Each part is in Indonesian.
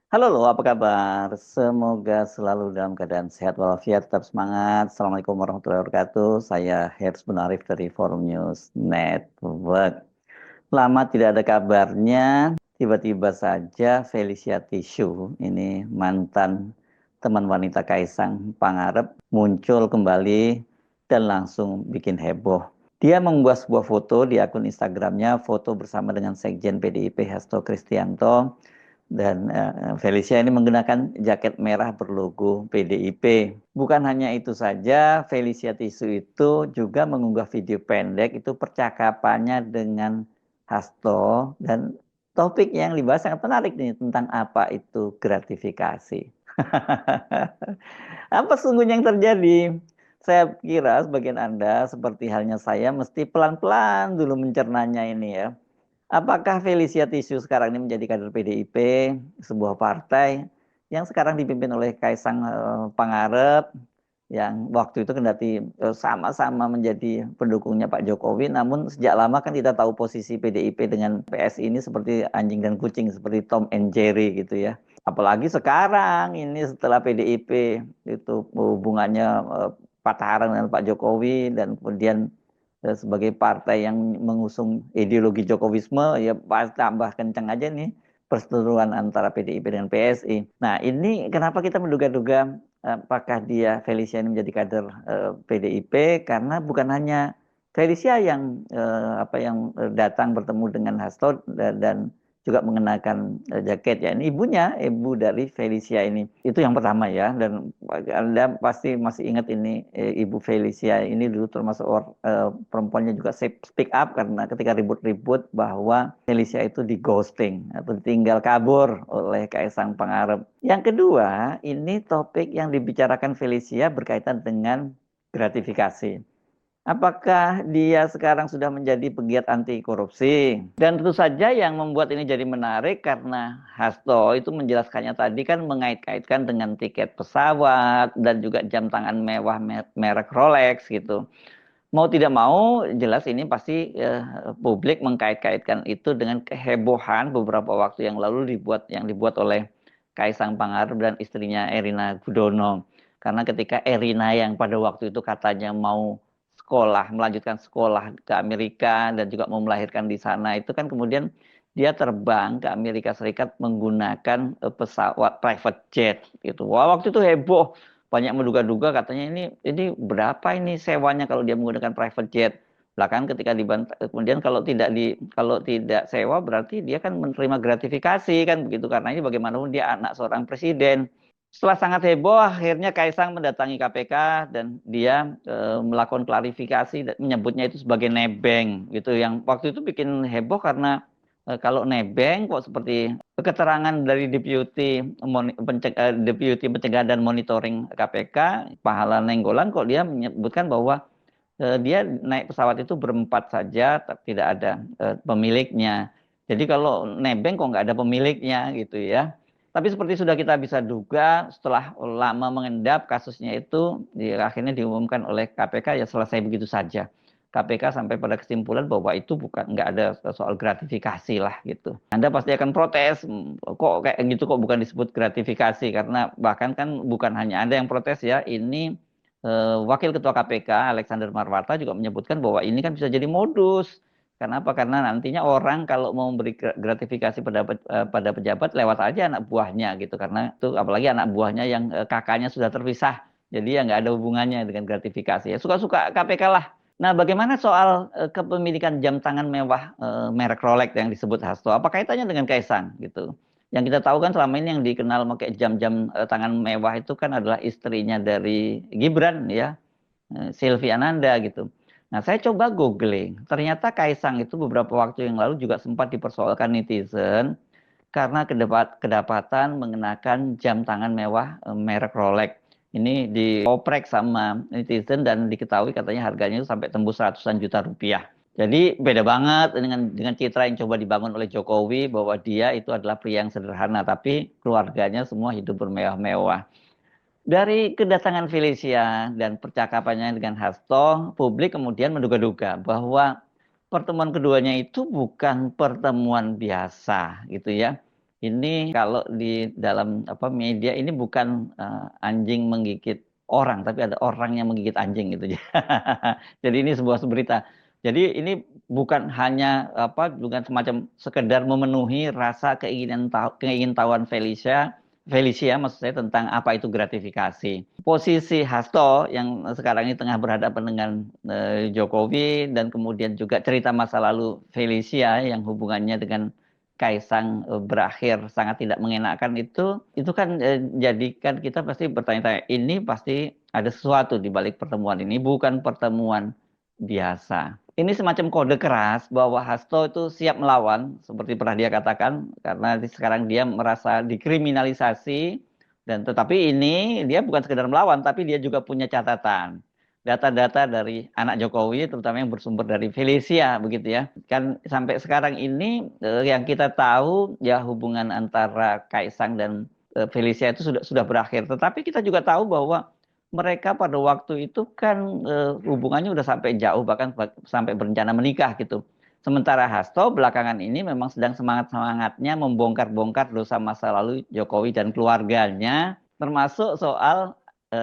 Halo loh, apa kabar? Semoga selalu dalam keadaan sehat walafiat, tetap semangat. Assalamualaikum warahmatullahi wabarakatuh. Saya Hersman Munarif dari Forum News Network. Lama tidak ada kabarnya, tiba-tiba saja Felicia Tisu, ini mantan teman wanita Kaisang Pangarep, muncul kembali dan langsung bikin heboh. Dia mengunggah sebuah foto di akun Instagramnya, foto bersama dengan Sekjen PDIP Hasto Kristianto, dan Felicia ini menggunakan jaket merah berlogo PDIP. Bukan hanya itu saja, Felicia Tisu itu juga mengunggah video pendek itu percakapannya dengan Hasto, dan topik yang dibahas sangat menarik nih tentang apa itu gratifikasi. Apa sesungguhnya yang terjadi? Saya kira sebagian Anda seperti halnya saya mesti pelan-pelan dulu mencernanya ini ya. Apakah Felicia Tisu sekarang ini menjadi kader PDIP, sebuah partai yang sekarang dipimpin oleh Kaisang Pangarep, yang waktu itu kendati sama-sama menjadi pendukungnya Pak Jokowi, namun sejak lama kan kita tahu posisi PDIP dengan PSI ini seperti anjing dan kucing, seperti Tom and Jerry gitu ya. Apalagi sekarang ini setelah PDIP itu hubungannya patah arang dengan Pak Jokowi, dan kemudian sebagai partai yang mengusung ideologi Jokowisme, ya pasti tambah kencang aja nih perseteruan antara PDIP dengan PSI. Nah, ini kenapa kita menduga-duga apakah dia Felicia ini menjadi kader PDIP, karena bukan hanya Felicia yang datang bertemu dengan Hasto dan juga mengenakan jaket ya. Ini ibunya, ibu dari Felicia ini. Itu yang pertama ya. Dan Anda pasti masih ingat ini, Ibu Felicia ini dulu termasuk perempuannya juga speak up karena ketika ribut-ribut bahwa Felicia itu di ghosting atau ditinggal kabur oleh Kaisang Pangarep. Yang kedua, ini topik yang dibicarakan Felicia berkaitan dengan gratifikasi. Apakah dia sekarang sudah menjadi pegiat anti korupsi? Dan tentu saja yang membuat ini jadi menarik karena Hasto itu menjelaskannya tadi kan mengait-kaitkan dengan tiket pesawat dan juga jam tangan mewah merek Rolex gitu. Mau tidak mau, jelas ini pasti publik mengkait-kaitkan itu dengan kehebohan beberapa waktu yang lalu dibuat oleh Kaisang Pangarep dan istrinya Erina Gudono. Karena ketika Erina yang pada waktu itu katanya mau melanjutkan sekolah ke Amerika dan juga mau melahirkan di sana, itu kan kemudian dia terbang ke Amerika Serikat menggunakan pesawat private jet gitu. Wah, waktu itu heboh, banyak menduga-duga katanya ini berapa ini sewanya kalau dia menggunakan private jet. Belakangan ketika dibantah, kemudian kalau tidak sewa berarti dia kan menerima gratifikasi kan begitu, karena ini bagaimanapun dia anak seorang presiden. Setelah sangat heboh, akhirnya Kaisang mendatangi KPK dan dia melakukan klarifikasi dan menyebutnya itu sebagai nebeng gitu. Yang waktu itu bikin heboh karena kalau nebeng kok seperti keterangan dari Deputi Pencegahan dan Monitoring KPK, Pahala Nenggolan, kok dia menyebutkan bahwa dia naik pesawat itu berempat saja, tidak ada pemiliknya. Jadi kalau nebeng kok nggak ada pemiliknya gitu ya. Tapi seperti sudah kita bisa duga, setelah lama mengendap kasusnya itu, akhirnya diumumkan oleh KPK ya selesai begitu saja. KPK sampai pada kesimpulan bahwa itu bukan, nggak ada soal gratifikasi lah gitu. Anda pasti akan protes, kok kayak gitu, kok bukan disebut gratifikasi, karena bahkan kan bukan hanya Anda yang protes ya, ini Wakil Ketua KPK Alexander Marwata juga menyebutkan bahwa ini kan bisa jadi modus. Kenapa? Karena nantinya orang kalau mau memberi gratifikasi pada pejabat lewat aja anak buahnya gitu. Karena itu apalagi anak buahnya yang kakaknya sudah terpisah. Jadi ya nggak ada hubungannya dengan gratifikasi. Ya suka-suka KPK lah. Nah, bagaimana soal kepemilikan jam tangan mewah merek Rolex yang disebut Hasto? Apa kaitannya dengan Kaisang gitu? Yang kita tahu kan selama ini yang dikenal pakai jam-jam tangan mewah itu kan adalah istrinya dari Gibran ya, Sylvie Ananda gitu. Nah, saya coba googling, ternyata Kaisang itu beberapa waktu yang lalu juga sempat dipersoalkan netizen karena kedapatan mengenakan jam tangan mewah merek Rolex. Ini dioprek sama netizen dan diketahui katanya harganya itu sampai tembus ratusan juta rupiah. Jadi beda banget dengan citra yang coba dibangun oleh Jokowi bahwa dia itu adalah pria yang sederhana, tapi keluarganya semua hidup bermewah-mewah. Dari kedatangan Felicia dan percakapannya dengan Hasto, publik kemudian menduga-duga bahwa pertemuan keduanya itu bukan pertemuan biasa gitu ya. Ini kalau di dalam media ini bukan anjing menggigit orang, tapi ada orang yang menggigit anjing gitu. Jadi ini sebuah berita. Jadi ini bukan hanya bukan semacam sekedar memenuhi rasa keingintahuan Felicia maksud saya tentang apa itu gratifikasi. Posisi Hasto yang sekarang ini tengah berhadapan dengan Jokowi dan kemudian juga cerita masa lalu Felicia yang hubungannya dengan Kaisang berakhir sangat tidak mengenakan itu kan jadikan kita pasti bertanya-tanya, ini pasti ada sesuatu di balik pertemuan ini, bukan pertemuan biasa. Ini semacam kode keras bahwa Hasto itu siap melawan, seperti pernah dia katakan, karena sekarang dia merasa dikriminalisasi, dan tetapi ini dia bukan sekedar melawan, tapi dia juga punya catatan data-data dari anak Jokowi, terutama yang bersumber dari Felicia, begitu ya. Kan sampai sekarang ini yang kita tahu ya hubungan antara Kaisang dan Felicia itu sudah berakhir. Tetapi kita juga tahu bahwa mereka pada waktu itu kan hubungannya udah sampai jauh, bahkan sampai berencana menikah gitu. Sementara Hasto belakangan ini memang sedang semangat-semangatnya membongkar-bongkar dosa masa lalu Jokowi dan keluarganya, termasuk soal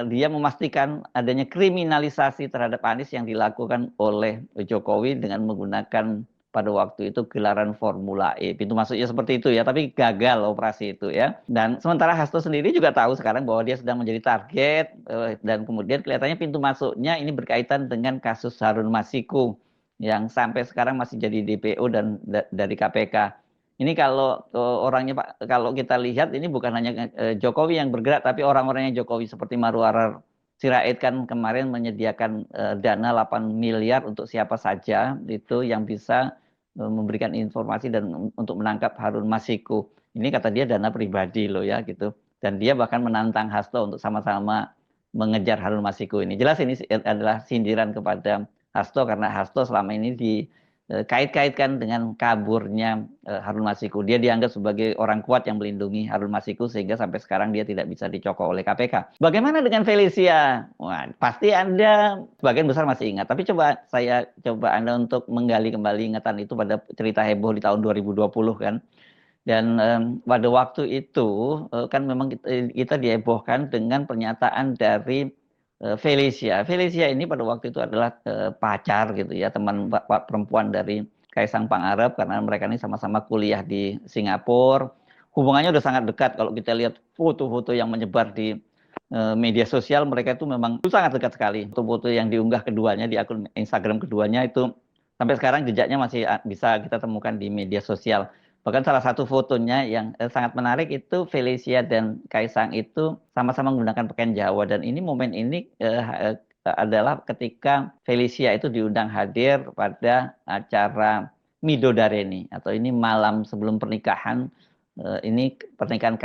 dia memastikan adanya kriminalisasi terhadap Anies yang dilakukan oleh Jokowi dengan menggunakan pada waktu itu gelaran Formula E. Pintu masuknya seperti itu ya, tapi gagal operasi itu ya. Dan sementara Hasto sendiri juga tahu sekarang bahwa dia sedang menjadi target dan kemudian kelihatannya pintu masuknya ini berkaitan dengan kasus Harun Masiku yang sampai sekarang masih jadi DPO dan dari KPK. Ini kalau orangnya Pak, kalau kita lihat ini bukan hanya Jokowi yang bergerak, tapi orang-orangnya Jokowi seperti Marwarar Sirait kan kemarin menyediakan dana 8 miliar untuk siapa saja itu yang bisa memberikan informasi dan untuk menangkap Harun Masiku. Ini kata dia dana pribadi loh ya gitu. Dan dia bahkan menantang Hasto untuk sama-sama mengejar Harun Masiku ini. Jelas ini adalah sindiran kepada Hasto karena Hasto selama ini kait-kaitkan dengan kaburnya Harun Masiku. Dia dianggap sebagai orang kuat yang melindungi Harun Masiku sehingga sampai sekarang dia tidak bisa dicokok oleh KPK. Bagaimana dengan Felicia? Wah, pasti Anda sebagian besar masih ingat, tapi saya coba Anda untuk menggali kembali ingatan itu pada cerita heboh di tahun 2020 kan. Dan pada waktu itu kan memang kita dihebohkan dengan pernyataan dari Felicia. Felicia ini pada waktu itu adalah pacar gitu ya, teman perempuan dari Kaisang Pangarep karena mereka ini sama-sama kuliah di Singapura. Hubungannya udah sangat dekat kalau kita lihat foto-foto yang menyebar di media sosial mereka itu memang sangat dekat sekali. Foto-foto yang diunggah keduanya di akun Instagram keduanya itu sampai sekarang jejaknya masih bisa kita temukan di media sosial. Bahkan salah satu fotonya yang sangat menarik itu Felicia dan Kaisang itu sama-sama menggunakan pakaian Jawa dan ini momen ini adalah ketika Felicia itu diundang hadir pada acara Midodareni atau ini malam sebelum pernikahan ini pernikahan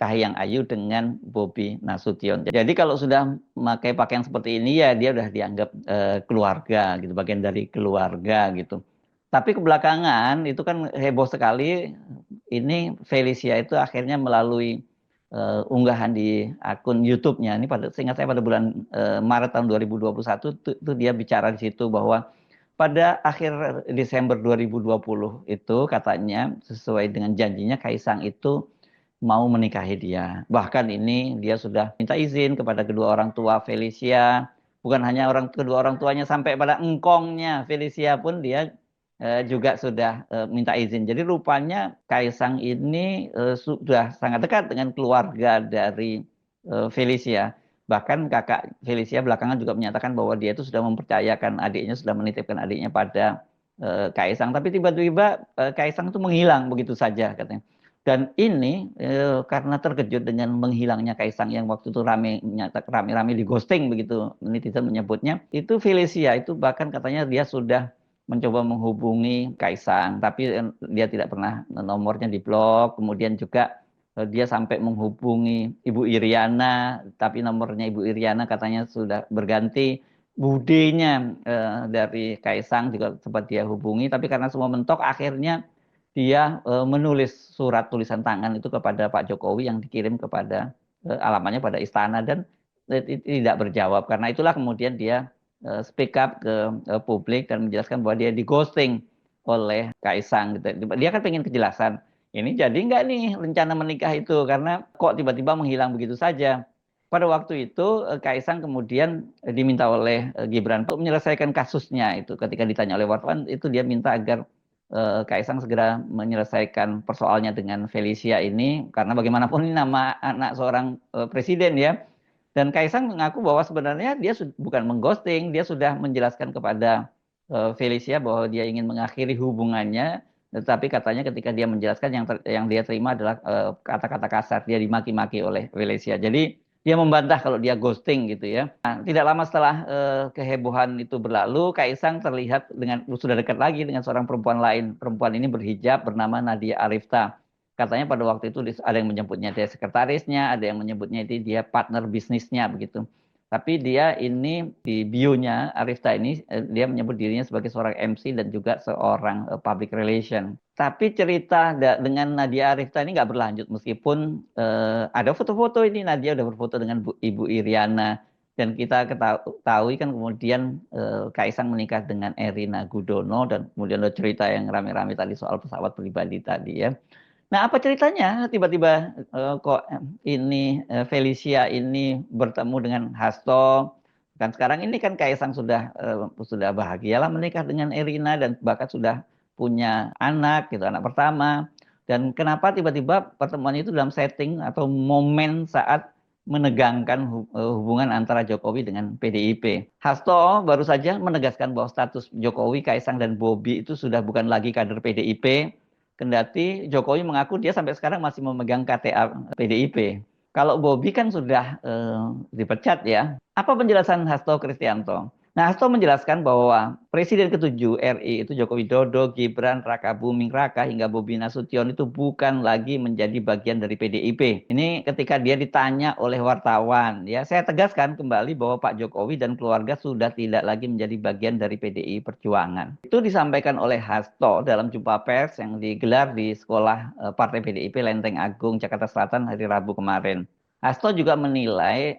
Kahiyang Ayu dengan Bobi Nasution. Jadi kalau sudah memakai pakaian seperti ini ya dia udah dianggap keluarga gitu, bagian dari keluarga gitu. Tapi kebelakangan itu kan heboh sekali. Ini Felicia itu akhirnya melalui unggahan di akun YouTube-nya. Ini seingat saya pada bulan Maret tahun 2021 itu dia bicara di situ bahwa pada akhir Desember 2020 itu katanya sesuai dengan janjinya Kaisang itu mau menikahi dia. Bahkan ini dia sudah minta izin kepada kedua orang tua Felicia. Bukan hanya kedua orang tuanya sampai pada engkongnya Felicia pun dia juga sudah minta izin. Jadi rupanya Kaisang ini sudah sangat dekat dengan keluarga dari Felicia. Bahkan kakak Felicia belakangan juga menyatakan bahwa dia itu sudah mempercayakan adiknya, sudah menitipkan adiknya pada Kaisang. Tapi tiba-tiba Kaisang itu menghilang begitu saja katanya. Dan ini karena terkejut dengan menghilangnya Kaisang yang waktu itu rame-rame di ghosting begitu netizen menyebutnya. Itu Felicia itu bahkan katanya dia sudah mencoba menghubungi Kaisang, tapi dia tidak pernah nomornya diblok. Kemudian juga dia sampai menghubungi Ibu Iriana, tapi nomornya Ibu Iriana katanya sudah berganti. Budenya dari Kaisang juga sempat dia hubungi, tapi karena semua mentok, akhirnya dia menulis surat tulisan tangan itu kepada Pak Jokowi yang dikirim kepada alamatnya pada istana dan tidak berjawab. Karena itulah kemudian dia speak up ke publik dan menjelaskan bahwa dia di ghosting oleh Kaisang gitu. Dia kan pengen kejelasan. ini jadi nggak nih rencana menikah itu? Karena kok tiba-tiba menghilang begitu saja. Pada waktu itu Kaisang kemudian diminta oleh Gibran untuk menyelesaikan kasusnya itu. Ketika ditanya oleh wartawan itu dia minta agar Kaisang segera menyelesaikan persoalnya dengan Felicia ini karena bagaimanapun ini nama anak seorang presiden ya. Dan Kaisang mengaku bahwa sebenarnya dia bukan mengghosting, dia sudah menjelaskan kepada Felicia bahwa dia ingin mengakhiri hubungannya, tetapi katanya ketika dia menjelaskan yang dia terima adalah kata-kata kasar, dia dimaki-maki oleh Felicia. Jadi dia membantah kalau dia ghosting gitu ya. Nah, tidak lama setelah kehebohan itu berlalu, Kaisang terlihat sudah dekat lagi dengan seorang perempuan lain. Perempuan ini berhijab bernama Nadia Arifta. Katanya pada waktu itu ada yang menyebutnya dia sekretarisnya, ada yang menyebutnya itu dia partner bisnisnya begitu. Tapi dia ini di bio-nya Arifta ini dia menyebut dirinya sebagai seorang MC dan juga seorang public relation. Tapi cerita dengan Nadia Arifta ini nggak berlanjut meskipun ada foto-foto ini Nadia udah berfoto dengan Ibu Iriana dan kita ketahui kan kemudian Kaisang menikah dengan Erina Gudono dan kemudian ada cerita yang rame-rame tadi soal pesawat pribadi tadi ya. Nah, apa ceritanya tiba-tiba kok ini Felicia ini bertemu dengan Hasto? Kan sekarang ini kan Kaisang sudah bahagialah menikah dengan Erina dan bahkan sudah punya anak gitu, anak pertama. Dan kenapa tiba-tiba pertemuan itu dalam setting atau momen saat menegangkan hubungan antara Jokowi dengan PDIP. Hasto baru saja menegaskan bahwa status Jokowi, Kaisang dan Bobi itu sudah bukan lagi kader PDIP. Kendati Jokowi mengaku dia sampai sekarang masih memegang KTA PDIP. Kalau Bobi kan sudah dipecat ya. Apa penjelasan Hasto Kristianto? Nah, Hasto menjelaskan bahwa Presiden ke-7 RI itu Joko Widodo, Gibran, Raka Buming Raka hingga Bobi Nasution itu bukan lagi menjadi bagian dari PDIP. Ini ketika dia ditanya oleh wartawan, ya saya tegaskan kembali bahwa Pak Jokowi dan keluarga sudah tidak lagi menjadi bagian dari PDI Perjuangan. Itu disampaikan oleh Hasto dalam jumpa pers yang digelar di sekolah Partai PDIP Lenteng Agung, Jakarta Selatan hari Rabu kemarin. Hasto juga menilai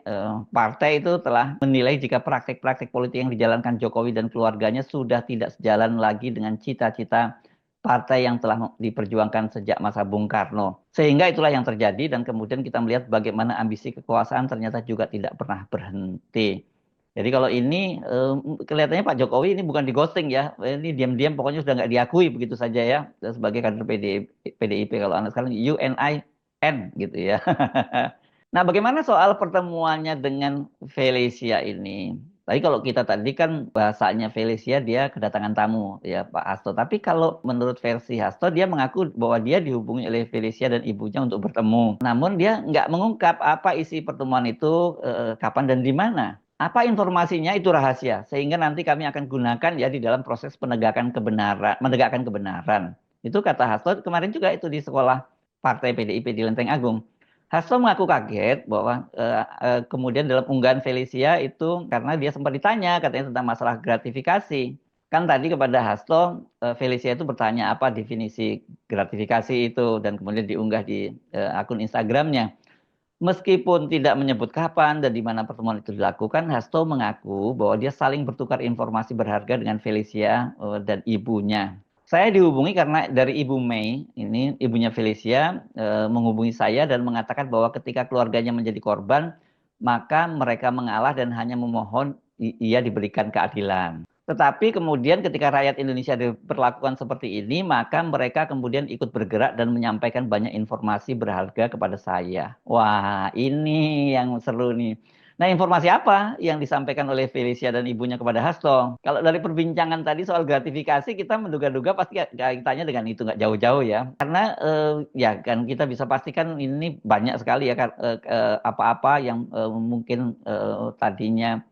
partai itu telah menilai jika praktik-praktik politik yang dijalankan Jokowi dan keluarganya sudah tidak sejalan lagi dengan cita-cita partai yang telah diperjuangkan sejak masa Bung Karno. Sehingga itulah yang terjadi dan kemudian kita melihat bagaimana ambisi kekuasaan ternyata juga tidak pernah berhenti. Jadi kalau ini kelihatannya Pak Jokowi ini bukan di ghosting ya, ini diam-diam pokoknya sudah nggak diakui begitu saja ya sebagai kader PDIP kalau anak sekarang UNIN gitu ya. Nah, bagaimana soal pertemuannya dengan Felicia ini? Tadi kalau kita tadi kan bahasanya Felicia dia kedatangan tamu ya Pak Hasto. Tapi kalau menurut versi Hasto dia mengaku bahwa dia dihubungi oleh Felicia dan ibunya untuk bertemu. Namun dia nggak mengungkap apa isi pertemuan itu, kapan dan di mana. Apa informasinya itu rahasia. Sehingga nanti kami akan gunakan ya di dalam proses penegakan kebenaran, menegakkan kebenaran. Itu kata Hasto kemarin juga itu di sekolah Partai PDIP di Lenteng Agung. Hasto mengaku kaget bahwa kemudian dalam unggahan Felicia itu karena dia sempat ditanya katanya tentang masalah gratifikasi. Kan tadi kepada Hasto, Felicia itu bertanya apa definisi gratifikasi itu dan kemudian diunggah di akun Instagramnya. Meskipun tidak menyebut kapan dan di mana pertemuan itu dilakukan, Hasto mengaku bahwa dia saling bertukar informasi berharga dengan Felicia dan ibunya. Saya dihubungi karena dari Ibu Mei, ini ibunya Felicia, menghubungi saya dan mengatakan bahwa ketika keluarganya menjadi korban, maka mereka mengalah dan hanya memohon ia diberikan keadilan. Tetapi kemudian ketika rakyat Indonesia diperlakukan seperti ini, maka mereka kemudian ikut bergerak dan menyampaikan banyak informasi berharga kepada saya. Wah, ini yang seru nih. Nah, informasi apa yang disampaikan oleh Felicia dan ibunya kepada Hasto? Kalau dari perbincangan tadi soal gratifikasi, kita menduga-duga pasti kaitannya dengan itu nggak jauh-jauh ya. Karena ya kan kita bisa pastikan ini banyak sekali ya apa-apa yang mungkin tadinya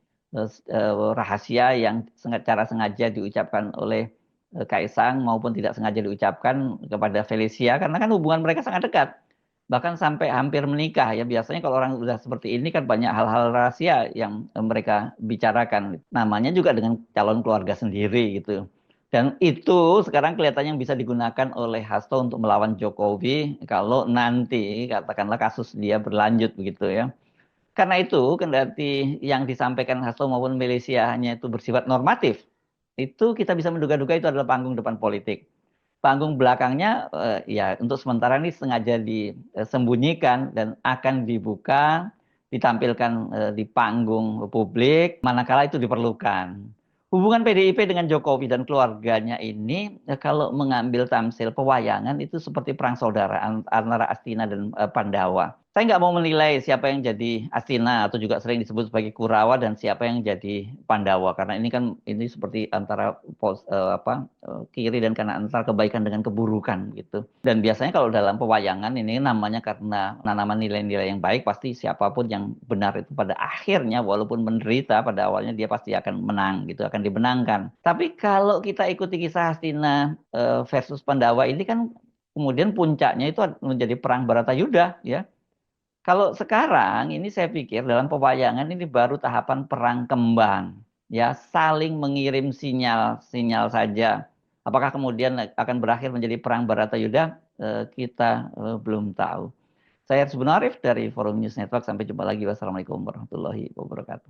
rahasia yang secara sengaja diucapkan oleh Kaisang maupun tidak sengaja diucapkan kepada Felicia karena kan hubungan mereka sangat dekat bahkan sampai hampir menikah ya biasanya kalau orang sudah seperti ini kan banyak hal-hal rahasia yang mereka bicarakan namanya juga dengan calon keluarga sendiri gitu dan itu sekarang kelihatannya yang bisa digunakan oleh Hasto untuk melawan Jokowi kalau nanti katakanlah kasus dia berlanjut begitu ya. Karena itu, kendati yang disampaikan Hasto maupun Malaysia hanya itu bersifat normatif, itu kita bisa menduga-duga itu adalah panggung depan politik. Panggung belakangnya ya untuk sementara ini sengaja disembunyikan dan akan dibuka, ditampilkan di panggung publik manakala itu diperlukan. Hubungan PDIP dengan Jokowi dan keluarganya ini kalau mengambil tamsil pewayangan itu seperti perang saudara antara Astina dan Pandawa. Saya nggak mau menilai siapa yang jadi Astina atau juga sering disebut sebagai Kurawa dan siapa yang jadi Pandawa karena ini kan ini seperti antara kiri dan kanan antara kebaikan dengan keburukan gitu. Dan biasanya kalau dalam pewayangan ini namanya karena menanamkan nilai-nilai yang baik pasti siapapun yang benar itu pada akhirnya walaupun menderita pada awalnya dia pasti akan menang gitu, akan dimenangkan. Tapi kalau kita ikuti kisah Hastina versus Pandawa ini kan kemudian puncaknya itu menjadi perang Baratayuda ya. Kalau sekarang ini saya pikir dalam pewayangan ini baru tahapan perang kembang, ya saling mengirim sinyal-sinyal saja. Apakah kemudian akan berakhir menjadi perang Baratayuda? Kita belum tahu. Saya Arif dari Forum News Network. Sampai jumpa lagi. Wassalamualaikum warahmatullahi wabarakatuh.